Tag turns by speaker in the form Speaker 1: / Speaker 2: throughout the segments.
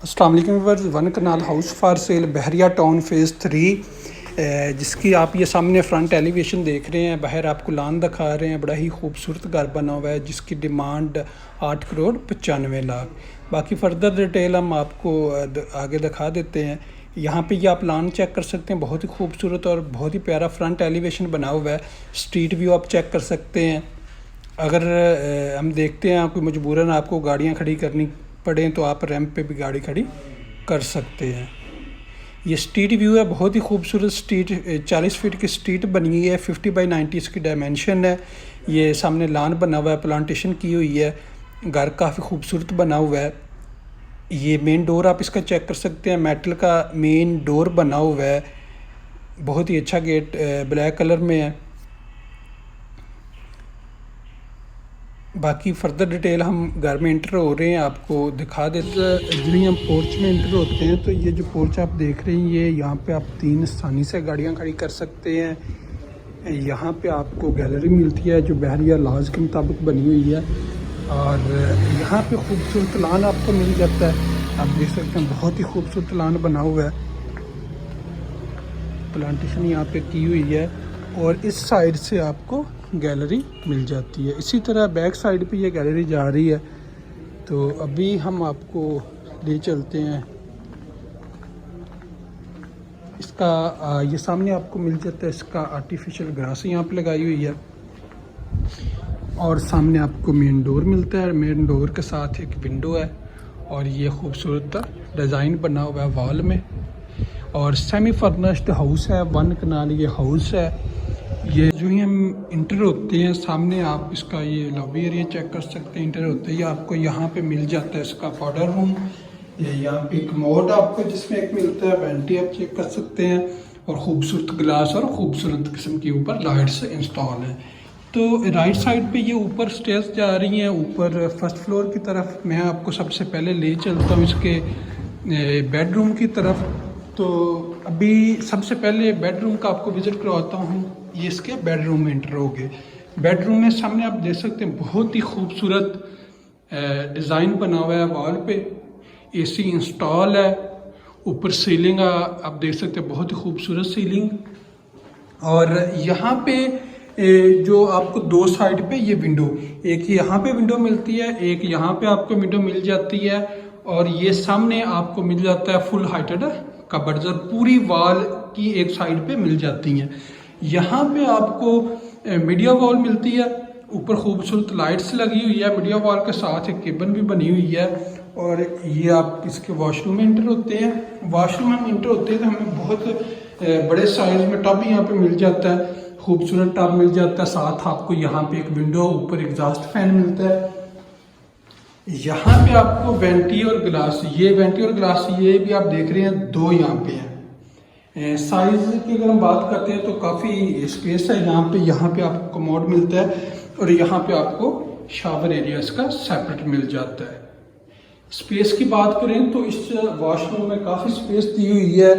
Speaker 1: अस्सलाम वालेकुम viewers, one kanal house for sale Bahria Town phase 3 जिसकी आप ये सामने फ्रंट एलिवेशन देख रहे हैं। बाहर आपको लान दिखा रहे हैं। बड़ा ही खूबसूरत घर बना हुआ है जिसकी डिमांड 8 करोड़ 95 लाख। बाकी फ़र्दर डिटेल हम आपको आगे दिखा देते हैं। यहाँ पे ये आप लान चेक कर सकते हैं, बहुत ही खूबसूरत और बहुत ही प्यारा फ्रंट एलिवेशन बना हुआ है। स्ट्रीट व्यू आप चेक कर सकते हैं। अगर हम देखते हैं कोई मजबूरन आपको गाड़ियाँ खड़ी करनी पड़े तो आप रैंप पे भी गाड़ी खड़ी कर सकते हैं। ये स्ट्रीट व्यू है, बहुत ही खूबसूरत स्ट्रीट, 40 फीट की स्ट्रीट बनी हुई है। 50 बाई 90 इसकी डायमेंशन है। ये सामने लान बना हुआ है, प्लांटेशन की हुई है। घर काफ़ी खूबसूरत बना हुआ है। ये मेन डोर आप इसका चेक कर सकते हैं, मेटल का मेन डोर बना हुआ है। बहुत ही अच्छा गेट ब्लैक कलर में है। बाकी फ़र्दर डिटेल हम घर में इंटर हो रहे हैं आपको दिखा देते हैं। जब हम पोर्च में इंटर होते हैं तो ये जो पोर्च आप देख रहे हैं, ये यहाँ पे आप 3 आसानी से गाड़ियाँ खड़ी कर सकते हैं। यहाँ पे आपको गैलरी मिलती है जो बहरिया लॉज के मुताबिक बनी हुई है। और यहाँ पे खूबसूरत लान आपको मिल जाता है। आप देख सकते हैं बहुत ही खूबसूरत लान बना हुआ है, प्लांटेशन यहाँ पे की हुई है। और इस साइड से आपको गैलरी मिल जाती है। इसी तरह बैक साइड पे ये गैलरी जा रही है। तो अभी हम आपको ले चलते हैं। इसका ये सामने आपको मिल जाता है, इसका आर्टिफिशियल ग्रास यहाँ पे लगाई हुई है। और सामने आपको मेन डोर मिलता है। मेन डोर के साथ एक विंडो है और ये खूबसूरत डिज़ाइन बना हुआ है वॉल में। और सेमी फर्निश्ड हाउस है, 1 कनाल ये हाउस है। ये जो ही हम इंटर होते हैं, सामने आप इसका ये लॉबी एरिया चेक कर सकते हैं। इंटर होते ही आपको यहाँ पे मिल जाता है इसका पाउडर रूम। ये यहाँ पे एक मोड आपको जिसमें एक मिलता है, वेंटी आप चेक कर सकते हैं। और ख़ूबसूरत ग्लास और ख़ूबसूरत किस्म के ऊपर लाइट्स इंस्टॉल हैं। तो राइट साइड पे ये ऊपर स्टेयर्स जा रही हैं ऊपर फर्स्ट फ्लोर की तरफ। मैं आपको सबसे पहले ले चलता हूँ इसके बेडरूम की तरफ। तो अभी सबसे पहले बेडरूम का आपको विज़िट करवाता हूँ। ये इसके बेडरूम में एंटर हो गए। बेडरूम में सामने आप देख सकते हैं बहुत ही खूबसूरत डिज़ाइन बना हुआ है। वॉल पे एसी इंस्टॉल है। ऊपर सीलिंग आप देख सकते हैं, बहुत ही खूबसूरत सीलिंग। और यहाँ पे जो आपको 2 साइड पे ये विंडो, एक यहाँ पे विंडो मिलती है, एक यहाँ पे आपको विंडो मिल जाती है। और ये सामने आपको मिल जाता है फुल हाइटेड कबर्ड्स और पूरी वॉल की एक साइड पे मिल जाती हैं। यहाँ पे आपको मीडिया वॉल मिलती है। ऊपर खूबसूरत लाइट्स लगी हुई है। मीडिया वॉल के साथ एक केबन भी बनी हुई है। और ये आप इसके वॉशरूम में इंटर होते हैं। वॉशरूम में हम इंटर होते हैं तो हमें बहुत बड़े साइज में टब यहाँ पे मिल जाता है, खूबसूरत टब मिल जाता है। साथ आपको यहाँ पे एक विंडो, ऊपर एग्जॉस्ट फैन मिलता है। यहाँ पे आपको वेंटी और ग्लास, ये वेंटी और ग्लास ये भी आप देख रहे हैं, 2 यहाँ पे हैं। साइज की अगर हम बात करते हैं तो काफ़ी स्पेस है यहाँ पे आपको कमोड मिलता है। और यहाँ पे आपको शावर एरिया इसका सेपरेट मिल जाता है। स्पेस की बात करें तो इस वॉशरूम में काफ़ी स्पेस दी हुई है।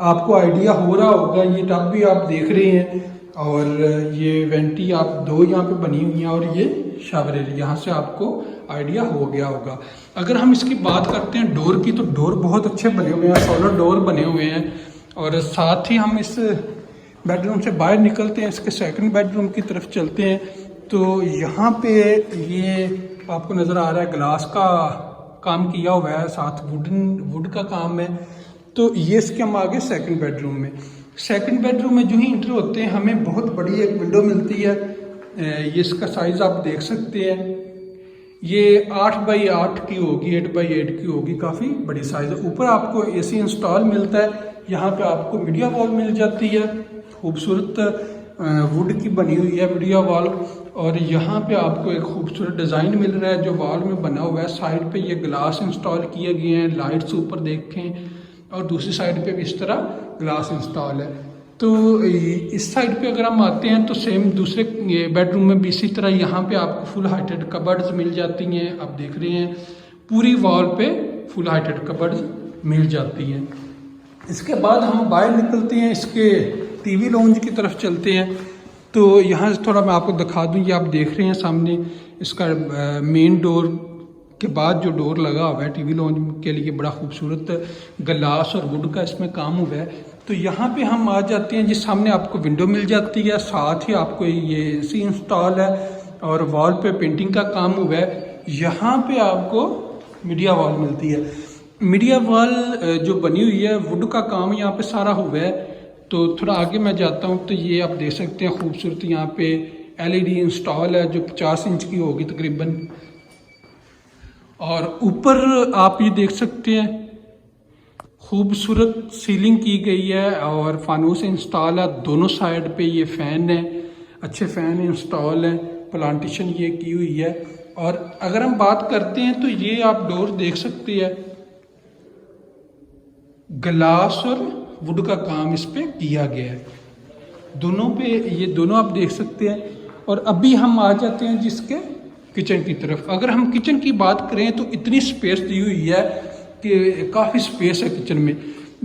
Speaker 1: आपको आइडिया हो रहा होगा, ये टब भी आप देख रहे हैं। और ये वेंटी आप 2 यहाँ पे बनी हुई हैं। और ये शावर एरिया, यहाँ से आपको आइडिया हो गया होगा। अगर हम इसकी बात करते हैं डोर की, तो डोर बहुत अच्छे बने हुए हैं, सोलर डोर बने हुए हैं। और साथ ही हम इस बेडरूम से बाहर निकलते हैं, इसके सेकंड बेडरूम की तरफ चलते हैं। तो यहाँ पे ये आपको नज़र आ रहा है ग्लास का काम किया हुआ है, साथ वुड का काम है। तो ये इसके हम आगे सेकंड बेडरूम में। सेकंड बेडरूम में जो ही इंटर होते हैं हमें बहुत बड़ी एक विंडो मिलती है। ये इसका साइज़ आप देख सकते हैं, ये 8 बाई 8 की होगी, 8 बाई 8 की होगी, काफ़ी बड़ी साइज़ है। ऊपर आपको एसी इंस्टॉल मिलता है। यहाँ पे आपको मीडिया वॉल मिल जाती है, खूबसूरत वुड की बनी हुई है मीडिया वॉल। और यहाँ पे आपको एक खूबसूरत डिज़ाइन मिल रहा है जो वॉल में बना हुआ है। साइड पे ये ग्लास इंस्टॉल किए गए हैं, लाइट्स ऊपर देखें। और दूसरी साइड पे भी इस तरह ग्लास इंस्टॉल है। तो इस साइड पे अगर हम आते हैं तो सेम दूसरे बेडरूम में भी इसी तरह यहाँ पे आपको फुल हाइटेड कबर्ड्स मिल जाती हैं। आप देख रहे हैं पूरी वॉल पे फुल हाइटेड कबर्ड्स मिल जाती हैं। इसके बाद हम बाहर निकलते हैं, इसके टीवी लॉन्ज की तरफ चलते हैं। तो यहाँ से थोड़ा मैं आपको दिखा दूँ, ये आप देख रहे हैं सामने इसका मेन डोर के बाद जो डोर लगा हुआ है टीवी लॉन्च के लिए, बड़ा खूबसूरत ग्लास और वुड का इसमें काम हुआ है। तो यहाँ पे हम आ जाते हैं, जिस सामने आपको विंडो मिल जाती है, साथ ही आपको ये एसी इंस्टॉल है और वॉल पे पेंटिंग का काम हुआ है। यहाँ पे आपको मीडिया वॉल मिलती है। मीडिया वॉल जो बनी हुई है, वुड का काम यहाँ पे सारा हुआ है। तो थोड़ा आगे मैं जाता हूँ तो ये आप देख सकते हैं खूबसूरत यहाँ पे LED इंस्टॉल है जो 50 इंच की होगी तकरीबन। और ऊपर आप ये देख सकते हैं खूबसूरत सीलिंग की गई है और फानूस इंस्टॉल है। दोनों साइड पे ये फैन है, अच्छे फैन इंस्टॉल है, प्लांटेशन ये की हुई है। और अगर हम बात करते हैं तो ये आप डोर देख सकते हैं, ग्लास और वुड का काम इस पे किया गया है दोनों पे, ये दोनों आप देख सकते हैं। और अभी हम आ जाते हैं जिसके किचन की तरफ। अगर हम किचन की बात करें तो इतनी स्पेस दी हुई है कि काफ़ी स्पेस है किचन में।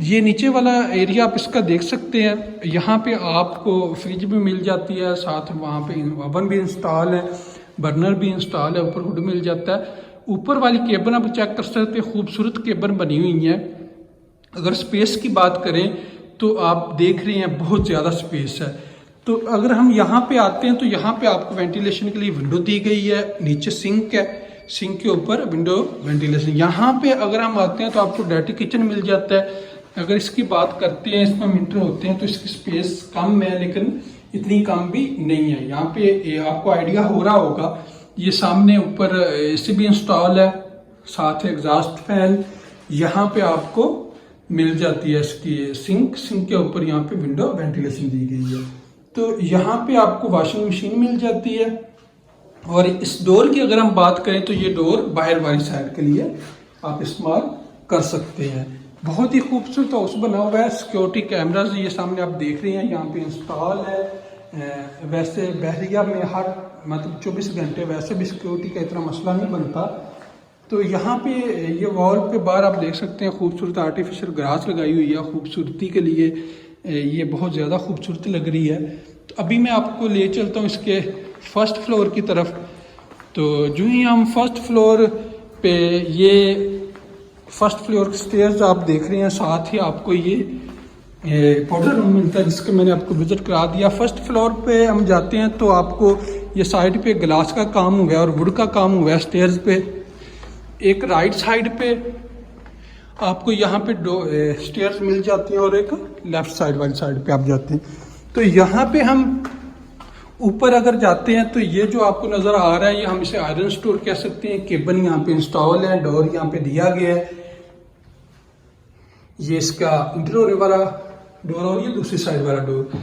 Speaker 1: ये नीचे वाला एरिया आप इसका देख सकते हैं, यहाँ पे आपको फ्रिज भी मिल जाती है, साथ वहाँ पे ओवन भी इंस्टॉल है, बर्नर भी इंस्टॉल है, ऊपर हुड मिल जाता है। ऊपर वाली केबन आप चेक कर सकते हैं, खूबसूरत केबन बनी हुई है। अगर स्पेस की बात करें तो आप देख रहे हैं बहुत ज़्यादा स्पेस है। तो अगर हम यहाँ पे आते हैं तो यहाँ पे आपको वेंटिलेशन के लिए विंडो दी गई है, नीचे सिंक है, सिंक के ऊपर विंडो वेंटिलेशन। यहाँ पे अगर हम आते हैं तो आपको डायरेक्ट किचन मिल जाता है। अगर इसकी बात करते हैं, इसमें मीटर होते हैं तो इसकी स्पेस कम है, लेकिन इतनी कम भी नहीं है। यहाँ पे आपको आइडिया हो रहा होगा, ये सामने ऊपर AC भी इंस्टॉल है, साथ एग्जॉस्ट फैन यहाँ पे आपको मिल जाती है। इसकी सिंक के ऊपर यहाँ पे विंडो वेंटिलेशन दी गई है। तो यहाँ पे आपको वॉशिंग मशीन मिल जाती है। और इस डोर की अगर हम बात करें तो ये डोर बाहर वाली साइड के लिए आप इस्तेमाल कर सकते हैं। बहुत ही खूबसूरत हाउस बना हुआ है। सिक्योरिटी कैमराज ये सामने आप देख रहे हैं यहाँ पे इंस्टॉल है। वैसे बहरिया में हर मतलब 24 घंटे वैसे भी सिक्योरिटी का इतना मसला नहीं बनता। तो यहाँ पे ये वॉल पे बाहर आप देख सकते हैं खूबसूरत आर्टिफिशियल ग्रास लगाई हुई है, खूबसूरती के लिए ये बहुत ज़्यादा खूबसूरती लग रही है। तो अभी मैं आपको ले चलता हूँ इसके फर्स्ट फ्लोर की तरफ। तो जो ही हम फर्स्ट फ्लोर पे, ये फर्स्ट फ्लोर स्टेयर्स आप देख रहे हैं, साथ ही आपको ये पाउडर रूम मिलता है जिसका मैंने आपको विजिट करा दिया। फर्स्ट फ्लोर पे हम जाते हैं तो आपको ये साइड पे ग्लास का काम हुआ है और वुड का काम हुआ है स्टेयर्स पे। एक राइट साइड पे आपको यहाँ पे स्टेयर्स मिल जाती हैं और एक लेफ्ट साइड वाली साइड पे आप जाते हैं। तो यहाँ पे हम ऊपर अगर जाते हैं तो ये जो आपको नज़र आ रहा है, ये हम इसे आयरन स्टोर कह सकते हैं। केबन यहाँ पे इंस्टॉल है, डोर यहाँ पे दिया गया है। ये इसका इंटर होने वाला डोर और ये दूसरी साइड वाला डोर,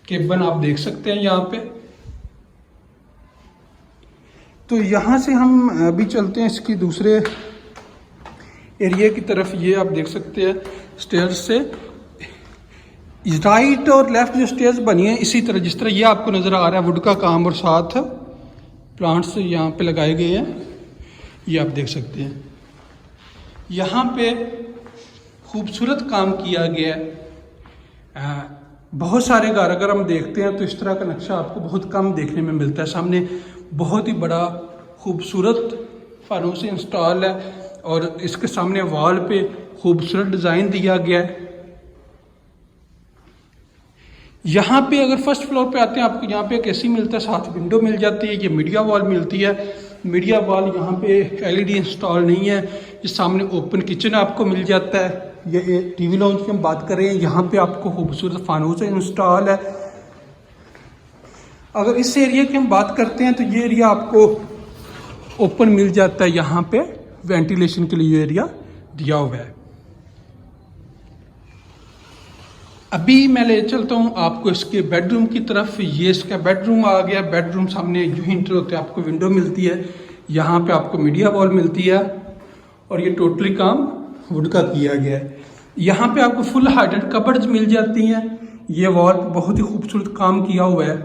Speaker 1: केबन आप देख सकते हैं यहाँ पे। तो यहाँ से हम अभी चलते हैं इसकी दूसरे एरिया की तरफ। ये आप देख सकते हैं स्टेयर्स से राइट और लेफ्ट जो स्टेयर्स बनी है, इसी तरह जिस तरह ये आपको नज़र आ रहा है, वुड का काम और साथ प्लांट्स यहाँ पे लगाए गए हैं, ये आप देख सकते हैं। यहाँ पे खूबसूरत काम किया गया है। बहुत सारे घर अगर हम देखते हैं तो इस तरह का नक्शा आपको बहुत कम देखने में मिलता है। सामने बहुत ही बड़ा खूबसूरत फानूस इंस्टॉल है और इसके सामने वॉल पे खूबसूरत डिज़ाइन दिया गया है। यहाँ पे अगर फर्स्ट फ्लोर पे आते हैं, आपको यहाँ पे एक AC मिलता है, साथ विंडो मिल जाती है। ये मीडिया वॉल मिलती है। मीडिया वॉल यहाँ पे LED इंस्टॉल नहीं है। ये सामने ओपन किचन आपको मिल जाता है। ये टीवी लॉन्च की हम बात कर रहे हैं, यहाँ पे आपको खूबसूरत फानूस इंस्टॉल है। अगर इस एरिया की हम बात करते हैं तो ये एरिया आपको ओपन मिल जाता है। यहाँ पे वेंटिलेशन के लिए ये एरिया दिया हुआ है। अभी मैं ले चलता हूँ आपको इसके बेडरूम की तरफ। ये इसका बेडरूम आ गया। बेडरूम सामने जो ही इंटर होते हैं आपको विंडो मिलती है। यहाँ पे आपको मीडिया वॉल मिलती है और ये टोटली काम वुड का किया गया है। यहाँ पे आपको फुल हाइटेड कबर्ड्स मिल जाती हैं। ये वॉल बहुत ही खूबसूरत काम किया हुआ है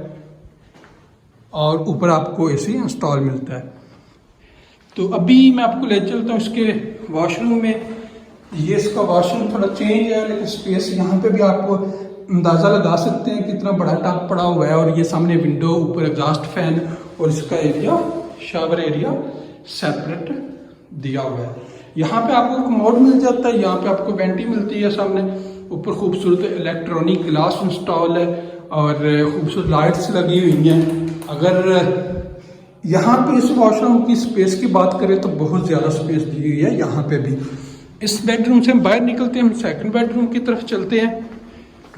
Speaker 1: और ऊपर आपको AC इंस्टॉल मिलता है। तो अभी मैं आपको ले चलता हूँ इसके वॉशरूम में। ये इसका वॉशरूम थोड़ा चेंज है, लेकिन स्पेस यहाँ पे भी आपको अंदाज़ा लगा सकते हैं कितना बड़ा टब पड़ा हुआ है। और ये सामने विंडो, ऊपर एग्जॉस्ट फैन और इसका एरिया, शावर एरिया सेपरेट दिया हुआ है। यहाँ पे आपको कमोड मिल जाता है, यहाँ पे आपको वेंटी मिलती है सामने, ऊपर खूबसूरत इलेक्ट्रॉनिक ग्लास इंस्टॉल है और खूबसूरत लाइट्स लगी हुई हैं। अगर यहाँ पे इस वॉशरूम की स्पेस की बात करें तो बहुत ज़्यादा स्पेस दी हुई है यहाँ पे भी। इस बेडरूम से हम बाहर निकलते हैं, हम सेकंड बेडरूम की तरफ चलते हैं।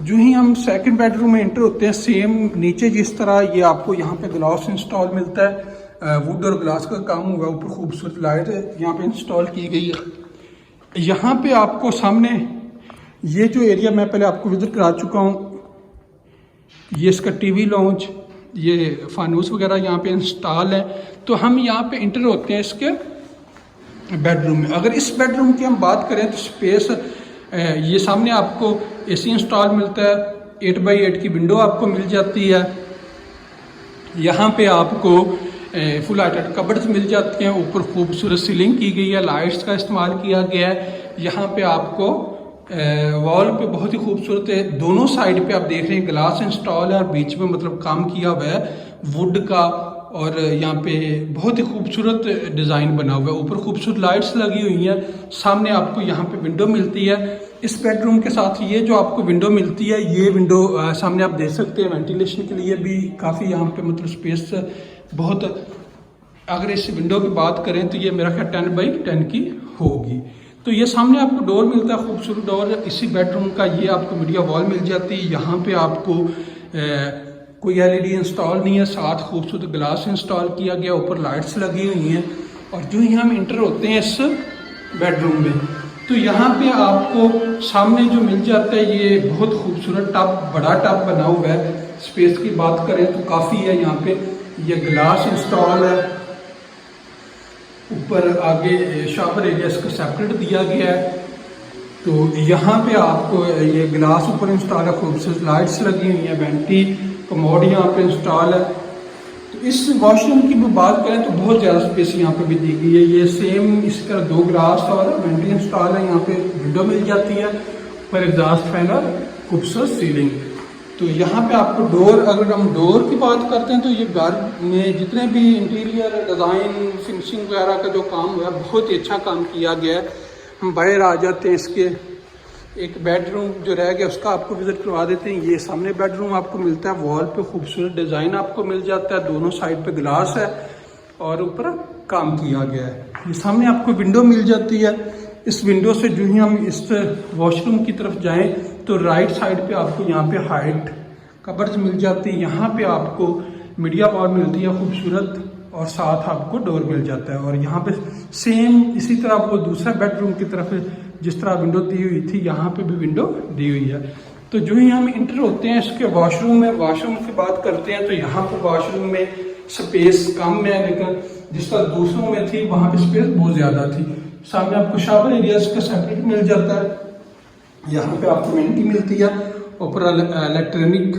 Speaker 1: जो ही हम सेकंड बेडरूम में एंटर होते हैं, सेम नीचे जिस तरह ये आपको यहाँ पे ग्लास इंस्टॉल मिलता है, वुड और ग्लास का काम हुआ है, ऊपर खूबसूरत लाइट यहाँ पे इंस्टॉल की गई है। यहाँ पे आपको सामने ये जो एरिया मैं पहले आपको विजिट करा चुका हूँ, ये इसका टीवी लॉन्च, ये फानूस वगैरह यहाँ पे इंस्टॉल है। तो हम यहाँ पे इंटर होते हैं इसके बेडरूम में। अगर इस बेडरूम की हम बात करें तो स्पेस, ये सामने आपको एसी इंस्टॉल मिलता है, 8x8 की विंडो आपको मिल जाती है। यहाँ पे आपको फुल हाइटेड कबर्ड्स मिल जाते हैं, ऊपर खूबसूरत सीलिंग की गई है, लाइट्स का इस्तेमाल किया गया है। यहाँ पे आपको वॉल पे बहुत ही खूबसूरत है, दोनों साइड पे आप देख रहे हैं ग्लास इंस्टॉल है और बीच में मतलब काम किया हुआ है वुड का, और यहाँ पे बहुत ही खूबसूरत डिज़ाइन बना हुआ है, ऊपर खूबसूरत लाइट्स लगी हुई हैं। सामने आपको यहाँ पे विंडो मिलती है। इस बेडरूम के साथ ये जो आपको विंडो मिलती है, ये विंडो सामने आप देख सकते हैं, वेंटिलेशन के लिए भी काफ़ी यहाँ पे मतलब स्पेस बहुत। अगर इस विंडो की बात करें तो ये मेरा ख्याल 10x10 की होगी। तो ये सामने आपको डोर मिलता है, खूबसूरत डोर इसी बेडरूम का। ये आपको मीडिया वॉल मिल जाती है। यहाँ पे आपको कोई एलईडी इंस्टॉल नहीं है, साथ खूबसूरत ग्लास इंस्टॉल किया गया, ऊपर लाइट्स लगी हुई हैं। और जो ही हम इंटर होते हैं इस बेडरूम में, तो यहाँ पे आपको सामने जो मिल जाता है, ये बहुत खूबसूरत टब, बड़ा टब बना हुआ है। स्पेस की बात करें तो काफ़ी है। यहाँ पे ये ग्लास इंस्टॉल है, ऊपर आगे शावर एरिया इसका सेपरेट दिया गया है। तो यहाँ पे आपको ये ग्लास ऊपर इंस्टॉल है, खूबसूरत लाइट्स लगी हुई हैं, वेंटी कमोड यहाँ पे इंस्टॉल है। तो इस वॉशरूम की बात करें तो बहुत ज़्यादा स्पेस यहाँ पे भी दी गई है। ये सेम इस तरह 2 ग्लास और वेंटी इंस्टॉल है, यहाँ पे विंडो मिल जाती है, ऊपर एग्जॉस्ट फैन और खूबसूरत सीलिंग। तो यहाँ पे आपको डोर, अगर हम डोर की बात करते हैं तो ये घर में जितने भी इंटीरियर डिज़ाइन फिनिशिंग वगैरह का जो काम हुआ है, बहुत ही अच्छा काम किया गया है। हम बाहर आ जाते हैं, इसके एक बेडरूम जो रह गया उसका आपको विजिट करवा देते हैं। ये सामने बेडरूम आपको मिलता है, वॉल पे खूबसूरत डिज़ाइन आपको मिल जाता है, दोनों साइड पे ग्लास है और ऊपर काम किया गया है। ये सामने आपको विंडो मिल जाती है। इस विंडो से जो ही हम इस वॉशरूम की तरफ जाएं तो राइट साइड पे आपको यहाँ पे हाइट कबर्ड्स मिल जाती है। यहाँ पे आपको मीडिया वॉल मिलती है खूबसूरत, और साथ आपको डोर मिल जाता है। और यहाँ पे सेम इसी तरह आपको दूसरा बेडरूम की तरफ जिस तरह विंडो दी हुई थी, यहाँ पे भी विंडो दी हुई है। तो जो ही हम इंटर होते हैं इसके वॉशरूम में, वॉशरूम की बात करते हैं तो यहाँ पे वॉशरूम में स्पेस कम है, लेकिन जिस तरह दूसरों में थी वहाँ पे स्पेस बहुत ज़्यादा थी। सामने आपको शावर एरिया इसका सेपरेट मिल जाता है। यहाँ पे आपको वेंटी मिलती है, ऊपर इलेक्ट्रॉनिक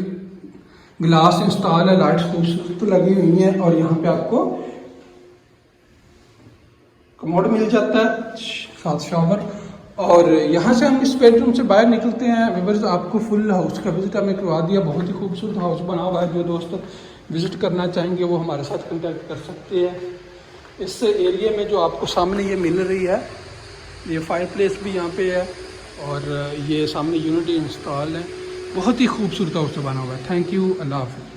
Speaker 1: ग्लास इंस्टॉल है, लाइट्स खूबसूरत लगी हुई हैं, और यहाँ पे आपको कमोड मिल जाता है, साथ शावर। और यहाँ से हम इस बेडरूम से बाहर निकलते हैं। व्यूअर्स, आपको फुल हाउस का विजिट हमें करवा दिया। बहुत ही खूबसूरत हाउस बना हुआ है। जो दोस्त विजिट करना चाहेंगे वो हमारे साथ कांटेक्ट कर सकते हैं। इस एरिया में जो आपको सामने ये मिल रही है, ये फायर प्लेस भी यहाँ पे है, और ये सामने यूनिटी इंस्टॉल है। बहुत ही खूबसूरत हाउस बना हुआ है। थैंक यू, अल्लाह हाफ़िज़।